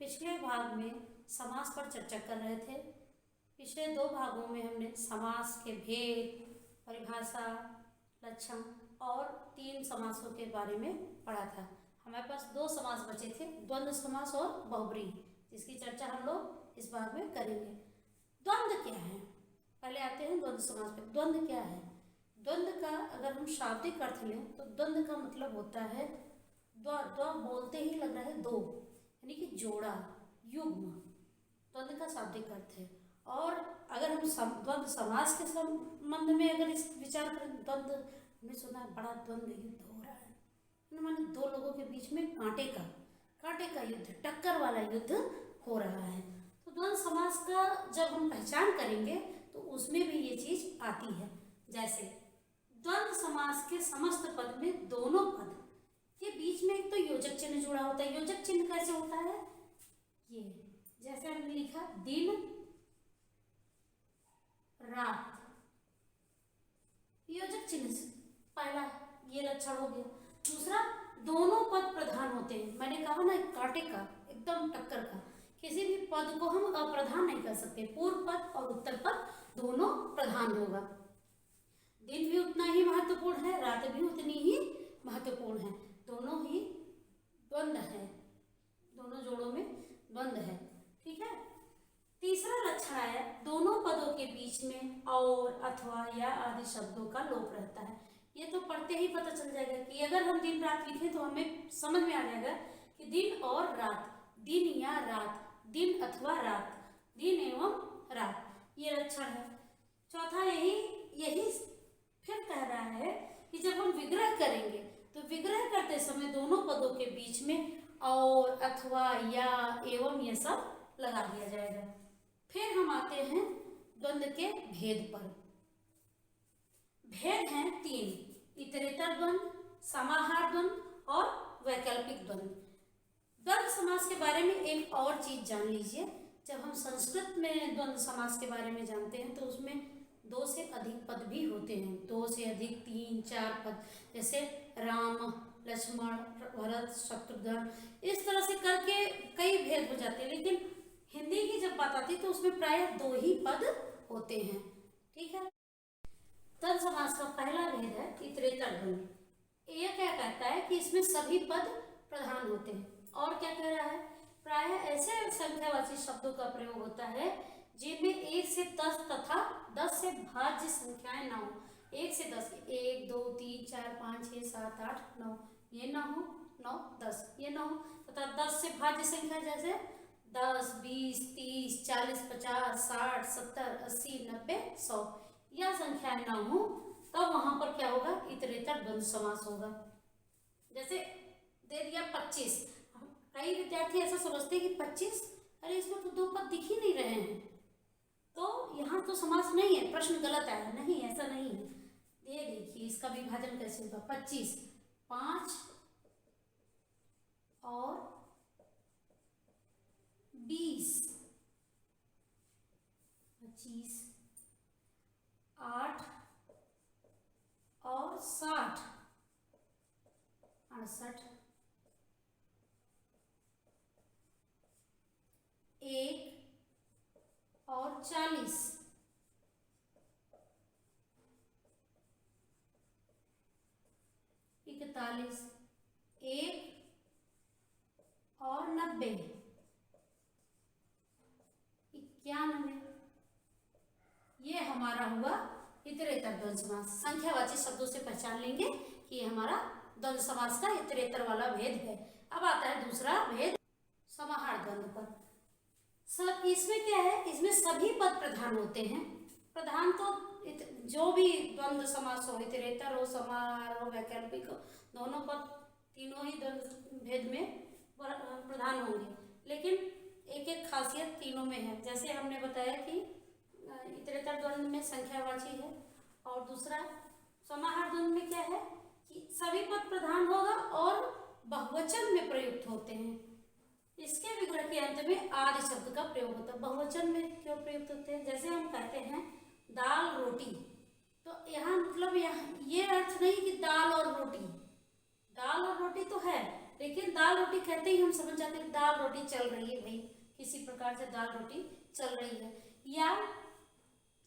पिछले भाग में समास पर चर्चा कर रहे थे। पिछले दो भागों में हमने समास के भेद, परिभाषा, लक्षण और 3 समासों के बारे में पढ़ा था। हमारे पास 2 समास बचे थे, द्वंद्व समास और बहुब्रीहि, जिसकी चर्चा हम लोग इस भाग में करेंगे। द्वंद्व क्या है? पहले आते हैं द्वंद्व समास पे। द्वंद्व क्या है? द्वंद्व का अगर हम शाब्दिक अर्थ लें तो द्वंद्व का मतलब होता है द्व बोलते ही लग रहा है दो, यानी कि जोड़ा, युग्म। द्वंद्व का शाब्दिक अर्थ है। और अगर हम द्वंद्व समास के संबंध में अगर इस विचार करें, द्वंद्व हमने सुना है बड़ा द्वंद्व युद्ध हो रहा है, माने 2 लोगों के बीच में कांटे का युद्ध, टक्कर वाला युद्ध हो रहा है। तो द्वंद्व समास का जब हम पहचान करेंगे तो उसमें भी ये चीज आती है। जैसे द्वंद्व समास के समस्त पद में दोनों पद के बीच में एक तो योजक चिन्ह जुड़ा होता है। योजक चिन्ह कैसे होता है? ये जैसे हमने लिखा दिन रात, योजक चिन्ह से पहला ये लक्षण हो गया। दूसरा, दोनों पद प्रधान होते हैं। मैंने कहा ना, कांटे का, एकदम टक्कर का, किसी भी पद को हम अप्रधान नहीं कर सकते। पूर्व पद और उत्तर पद दोनों प्रधान होगा। दिन भी उतना ही महत्वपूर्ण है, रात भी उतनी ही महत्वपूर्ण है। दोनों ही द्वंद्व है, दोनों जोड़ों में द्वंद्व है। ठीक है। तीसरा लक्षण आया, दोनों पदों के बीच में और, अथवा या आदि शब्दों का लोप रहता है। ये तो पढ़ते ही पता चल जाएगा कि अगर हम दिन रात लिखें तो हमें समझ में आ जाएगा कि दिन और रात, दिन या रात, दिन अथवा रात, दिन एवं रात, ये लक्षण है। चौथा यही फिर कह रहा है कि जब हम विग्रह करेंगे तो विग्रह करते समय दोनों पदों के बीच में और, अथवा, या, एवं ये सब लगा दिया जाएगा। फिर हम आते हैं द्वंद्व के भेद पर। भेद हैं 3, इतरेतर द्वंद्व, समाहार द्वंद्व और वैकल्पिक द्वंद्व। द्वंद्व समास के बारे में एक और चीज जान लीजिए। जब हम संस्कृत में द्वंद्व समास के बारे में जानते हैं तो उसमें 2 से अधिक पद भी होते हैं। 2 से अधिक, 3, 4 पद, जैसे राम, लक्ष्मण, भरत, शत्रुघ्न, इस तरह से करके कई भेद हो जाते हैं। लेकिन हिंदी की जब बात आती है तो उसमें प्रायः 2 ही पद होते हैं। ठीक है। द्वंद्व समास का पहला भेद है इतरेतर द्वंद्व। यह क्या कहता है कि इसमें सभी पद प्रधान होते हैं। और क्या कह रहा है? प्रायः ऐसे संख्यावाची शब्दों का प्रयोग होता है जिनमें 1 से 10 तथा 10 से भाज्य संख्याएं ना हो। 1 से 10, 1, 2, 3, 4, 5, 6, 7, 8, 9, ये ना हो, 9, 10 ये ना हो, तथा 10 से भाज्य संख्या जैसे 10, 20, 30, 40, 50, 60, 70, 80, 90, 100 यह संख्याएं ना हो, तब वहां पर क्या होगा? इतरेतर द्वंद्व समास होगा। जैसे दे दिया 25, कई विद्यार्थी ऐसा समझते हैं कि 25, अरे इसमें तो 2 पद दिख ही नहीं रहे हैं, तो यहाँ तो समास नहीं है, प्रश्न गलत आया। नहीं, ऐसा नहीं है। ये देखिए इसका विभाजन कैसे होगा। 25, 5 और 20, 25, 8 और 60, 68, 1 और 40, 41, 1 और 90, 91। ये हमारा हुआ इतरेतर द्वंद्व समास। संख्यावाची शब्दों से पहचान लेंगे कि ये हमारा द्वंद्व समास का इतरेतर वाला भेद है। अब आता है दूसरा भेद समाहार द्वंद्व पर। सब इसमें क्या है? इसमें सभी पद प्रधान होते हैं। प्रधान तो जो भी द्वंद्व समास हो, इतरेतर हो, समाहार हो, वैकल्पिक हो, दोनों पद तीनों ही द्वंद्व भेद में प्रधान होंगे। लेकिन एक एक खासियत तीनों में है। जैसे हमने बताया कि इतरेतर द्वंद्व में संख्यावाची है, और दूसरा समाहार द्वंद्व में क्या है कि सभी पद प्रधान होगा और बहुवचन में प्रयुक्त होते हैं। इसके विग्रह के अंत में आदि शब्द का प्रयोग होता है। बहुवचन में क्यों प्रयुक्त होते हैं? जैसे हम कहते हैं दाल रोटी, तो यहाँ मतलब यहाँ ये अर्थ नहीं कि दाल और रोटी, दाल और रोटी तो है, लेकिन दाल रोटी कहते ही हम समझ जाते हैं दाल रोटी चल रही है भाई, किसी प्रकार से दाल रोटी चल रही है। या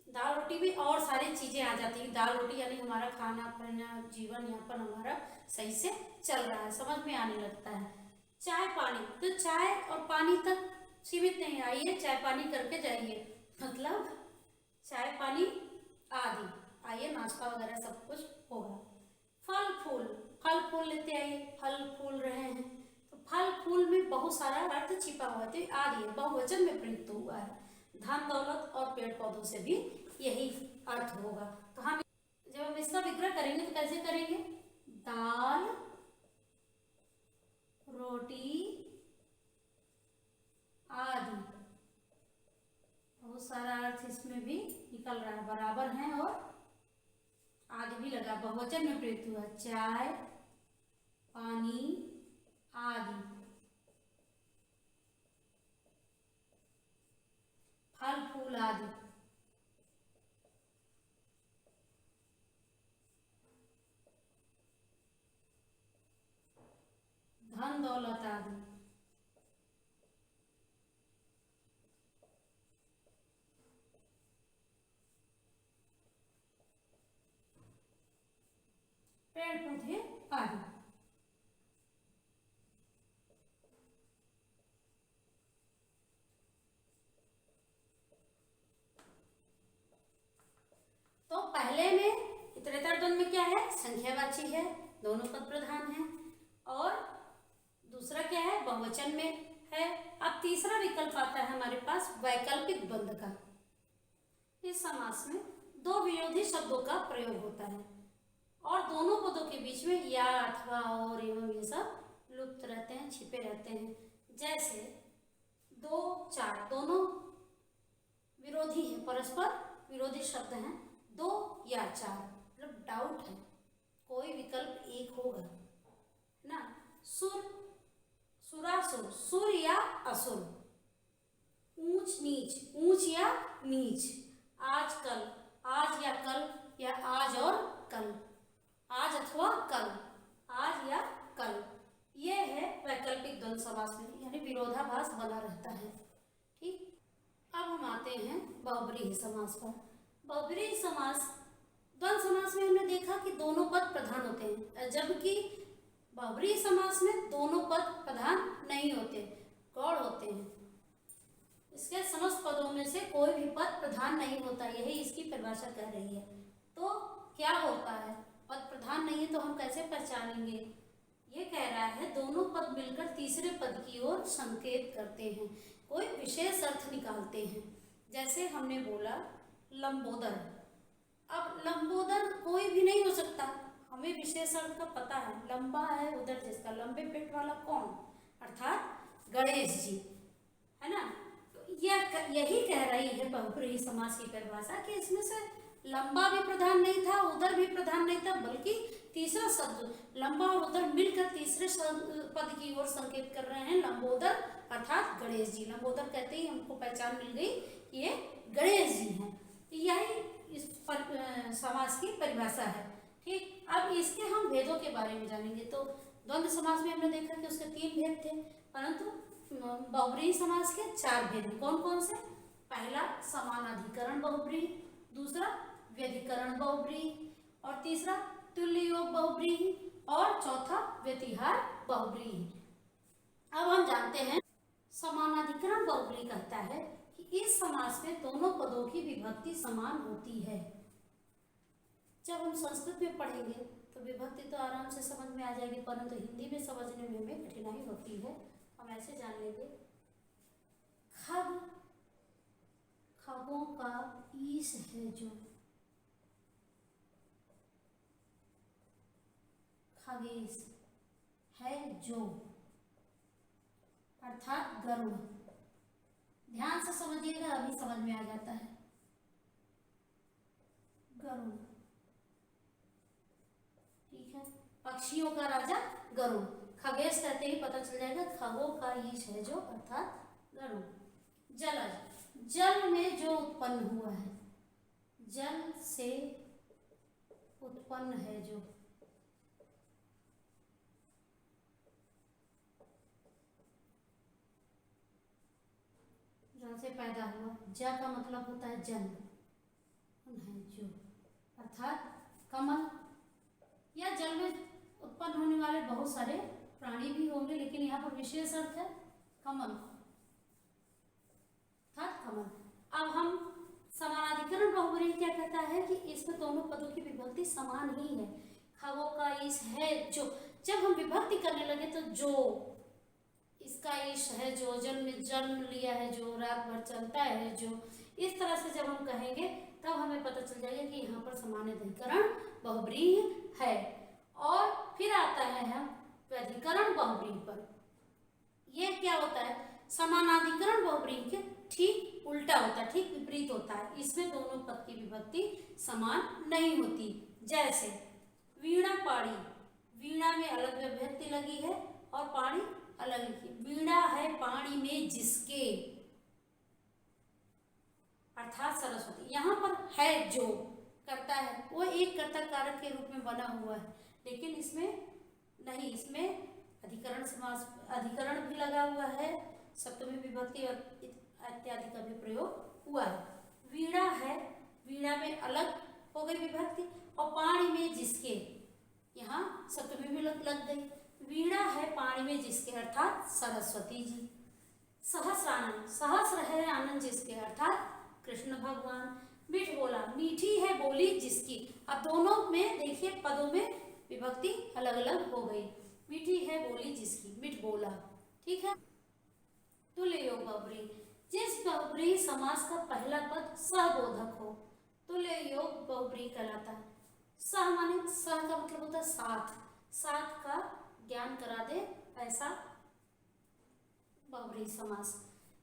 दाल रोटी में और सारी चीजें आ जाती हैं, दाल रोटी यानी हमारा खाना पीना जीवन यापन हमारा सही से चल रहा है, समझ में आने लगता है। चाय पानी, तो चाय और पानी तक सीमित नहीं, आइए चाय पानी करके जाइए, मतलब चाय पानी आदि, आइए नाश्ता वगैरह सब कुछ होगा। फल फूल, फल फूल लेते आइए, फल फूल रहे हैं, तो फल फूल में बहुत सारा अर्थ छिपा हुआ है, तो आदि बहुवचन में प्रयुक्त हुआ है। धन दौलत और पेड़ पौधों से भी यही अर्थ होगा। तो हम जब हम इसका विग्रह करेंगे तो कैसे करेंगे? दाल रोटी आदि, बहुत सारा अर्थ इसमें भी निकल रहा है, बराबर है और आदि भी लगा, बहुवचन में प्रयुक्त हुआ। चाय पानी आदि, फल फूल आदि, धन दौलत आदि, पेड़ पौधे आदि। तो पहले में इतरेतर द्वंद्व में क्या है? संख्यावाची है, दोनों पद प्रधान है। और दूसरा क्या है? बहुवचन में है। अब तीसरा विकल्प आता है हमारे पास वैकल्पिक द्वंद्व का। इस समास में दो विरोधी शब्दों का प्रयोग होता है और दोनों पदों के बीच में या अथवा और एवं ये सब लुप्त रहते हैं, छिपे रहते हैं। जैसे दो चार, दोनों विरोधी है, परस्पर विरोधी शब्द हैं, दो या चार, मतलब डाउट है, कोई विकल्प एक होगा ना। सुर सुरासुर, सुर या असुर, ऊंच नीच, ऊंच या नीच, आज कल, आज या कल, या आज और कल, आज अथवा कल, आज या कल, ये है वैकल्पिक द्वंद्व समास में, यानी विरोधाभास बना रहता है। ठीक, अब हम आते हैं बहुब्रीहि समास पर। बहुब्रीहि समास, द्वंद्व समास में हमने देखा कि दोनों पद प्रधान होते हैं, जबकि बहुब्रीहि समास में दोनों पद प्रधान नहीं होते, गौड़ होते हैं। इसके समस्त पदों में से कोई भी पद प्रधान नहीं होता, यही इसकी परिभाषा कह रही है। तो क्या होता है? पद प्रधान नहीं है तो हम कैसे पहचानेंगे? ये कह रहा है दोनों पद मिलकर तीसरे पद की ओर संकेत करते हैं, कोई विशेष अर्थ निकालते हैं। जैसे हमने बोला लंबोदर, अब लंबोदर कोई भी नहीं हो सकता, हमें विशेष अर्थ का पता है, लंबा है उधर जिसका, लंबे पेट वाला कौन? अर्थात गणेश जी, है ना। तो यही कह रही है बहुब्रीहि समास की परिभाषा कि इसमें से लंबा भी प्रधान नहीं था, उधर भी प्रधान नहीं था, बल्कि तीसरा शब्द लंबा और उधर मिलकर तीसरे पद की ओर संकेत कर रहे हैं, लंबोदर अर्थात गणेश जी। लंबोदर कहते ही हमको पहचान मिल गई कि ये गणेश जी हैं। यही इस समास की परिभाषा है। ठीक, अब इसके हम भेदों के बारे में जानेंगे। तो द्वंद्व समास में हमने देखा कि उसके 3 भेद थे, परंतु बहुब्रीहि समास के 4 भेद हैं। कौन कौन से? पहला समानाधिकरण बहुब्रीहि, दूसरा व्यधिकरण बहुब्रीहि, और तीसरा तुल्य योग बहुब्रीहि, और चौथा व्यतिहार बहुब्रीहि। अब हम जानते हैं समानाधिकरण बहुब्रीहि कहता है कि इस समास में दोनों पदों की विभक्ति समान होती है। जब हम संस्कृत में पढ़ेंगे तो विभक्ति तो आराम से समझ में आ जाएगी, परंतु हिंदी में समझने में हमें कठिनाई होती है। हम ऐसे जान लेंगे, खग, खगों का ईश है जो, खगेश है जो, अर्थात गरुड़। ध्यान से समझिएगा, अभी समझ में आ जाता है। गरुड़, ठीक है, पक्षियों का राजा गरुड़। खगेश कहते ही पता चल जाएगा खगों का ईश है जो, अर्थात गरुड़। जलज, जल में जो उत्पन्न हुआ है, जल से उत्पन्न है जो, जल से पैदा हुआ, ज का मतलब होता है जन्म, है जो, अर्थात कमल या जल में उत्पन्न होने वाले बहुत सारे प्राणी भी होंगे, लेकिन यहाँ पर विशेष अर्थ है कमल, अर्थात कमल। अब हम समानाधिकरण बहुब्रीहि क्या कहता है कि इसमें दोनों पदों की विभक्ति समान ही है। खगों का ईश है जो, जब हम विभक्ति करने लगे तो जो, इसका ईश है जो, जन्म लिया है जो, रात भर चलता है जो, इस तरह से जब हम कहेंगे तब हमें पता चल जाएगा कि यहाँ पर समानाधिकरण बहुब्रीहि है। और फिर आता है हम व्यधिकरण बहुब्रीहि पर। यह क्या होता है, समानाधिकरण बहुब्रीहि के ठीक उल्टा होता है, ठीक विपरीत होता है। इसमें दोनों पद की विभक्ति समान नहीं होती। जैसे वीणा पाणी, वीणा में अलग विभक्ति लगी है और पाणी अलग लिखी। वीणा है पाणी में जिसके, अर्थात सरस्वती। यहाँ पर है जो करता है वो एक कर्ता कारक के रूप में बना हुआ है, लेकिन इसमें नहीं, इसमें अधिकरण समास, अधिकरण भी लगा हुआ है, सप्तमी विभक्ति और इत्यादि का भी प्रयोग हुआ है। वीणा है, वीणा में अलग हो गई विभक्ति, और पाणी में जिसके, यहाँ सप्तमी भी लग गई। वीणा है पाणी में जिसके, अर्थात सरस्वती जी। सहस्रानंद, सहस्र है आनंद जिसके, अर्थात कृष्ण भगवान। मीठ बोला, मीठी है बोली जिसकी। अब दोनों में देखिए पदों में विभक्ति अलग अलग हो गई। मीठी है बोली जिसकी, मीठ बोला, ठीक है। तुल्य योग बहुब्रीहि, जिस बहुब्रीहि समास का पहला पद सहबोधक हो, तुल्य योग बहुब्रीहि कहलाता है। सह माने, सह का मतलब होता है साथ, साथ का ज्ञान करा दे ऐसा बहुब्रीहि समास,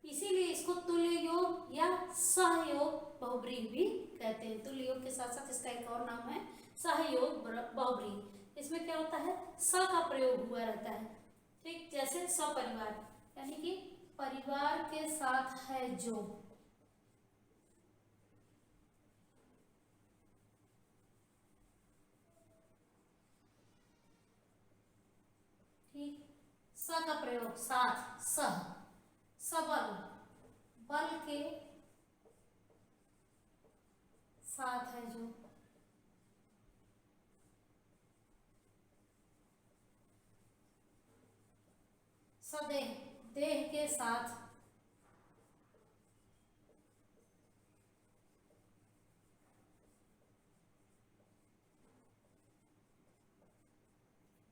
इसीलिए इसको तुल्य योग या सहयोग बहुब्रीहि भी कहते हैं। तुल्य योग के साथ साथ इसका एक और नाम है सहयोग बहुब्रीहि। इसमें क्या होता है, स का प्रयोग हुआ रहता है, ठीक। जैसे सपरिवार, यानी कि परिवार के साथ है जो, ठीक। स का प्रयोग साथ, सह। सबल, बल के साथ है जो, सदेह, देह के साथ,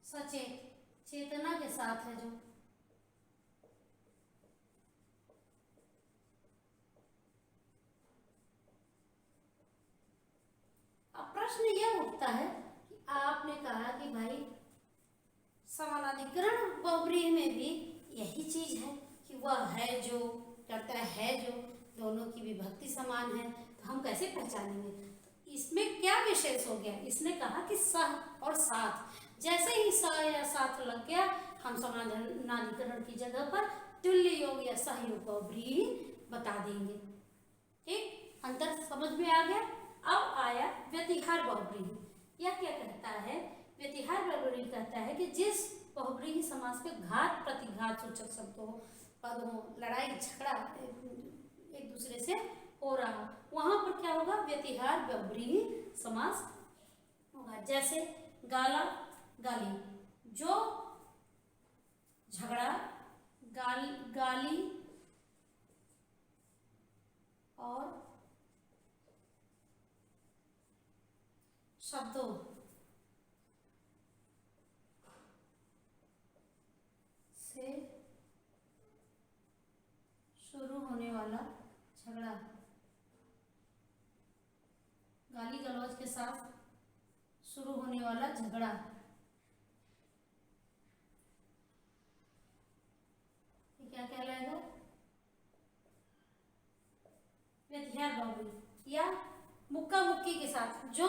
सचेत, चेतना के साथ है जो। अब प्रश्न यह उठता है कि आपने कहा कि भाई समानाधिकरण बहुब्रीहि में भी यही चीज है कि वह है जो करता है जो, दोनों की विभक्ति समान है, तो हम कैसे पहचानेंगे। तो इसमें क्या विशेष हो गया, इसने कहा कि सह और साथ, जैसे ही सह या साथ लग गया हम समानाधिकरण की जगह पर तुल्य योग या सहयोग बहुब्रीहि बता देंगे, ठीक। अंतर समझ में आ गया। अब आया व्यतिहार बहुब्रीहि। यह क्या कहता है, व्यतिहार बहुब्रीहि कहता है कि जिस बहुब्रीहि समास पे घात प्रतिघात सूचक शब्द हो, पद हो, लड़ाई झगड़ा एक दूसरे से हो रहा, वहां पर क्या होगा, व्यतिहार बहुब्रीहि समास होगा। जैसे गाला गाली, जो झगड़ा, गाली और शब्दों से शुरू होने वाला झगड़ा, गाली गलौज के साथ शुरू होने वाला झगड़ा, क्या कहलाएगा, व्यतिहार बहुब्रीहि। या मुक्का मुक्की के साथ, जो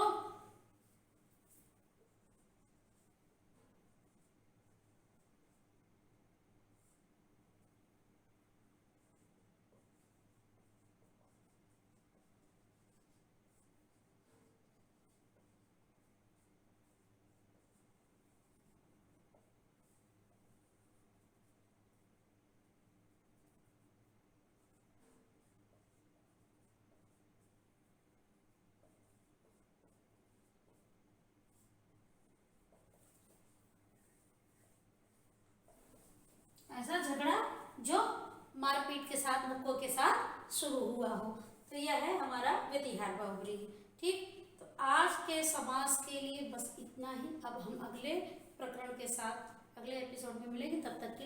मारपीट के साथ, मुक्कों के साथ शुरू हुआ हो। तो यह है हमारा व्यतिहार बहुव्रीहि। ठीक, तो आज के समास के लिए बस इतना ही। अब हम अगले प्रकरण के साथ अगले एपिसोड में मिलेंगे, तब तक के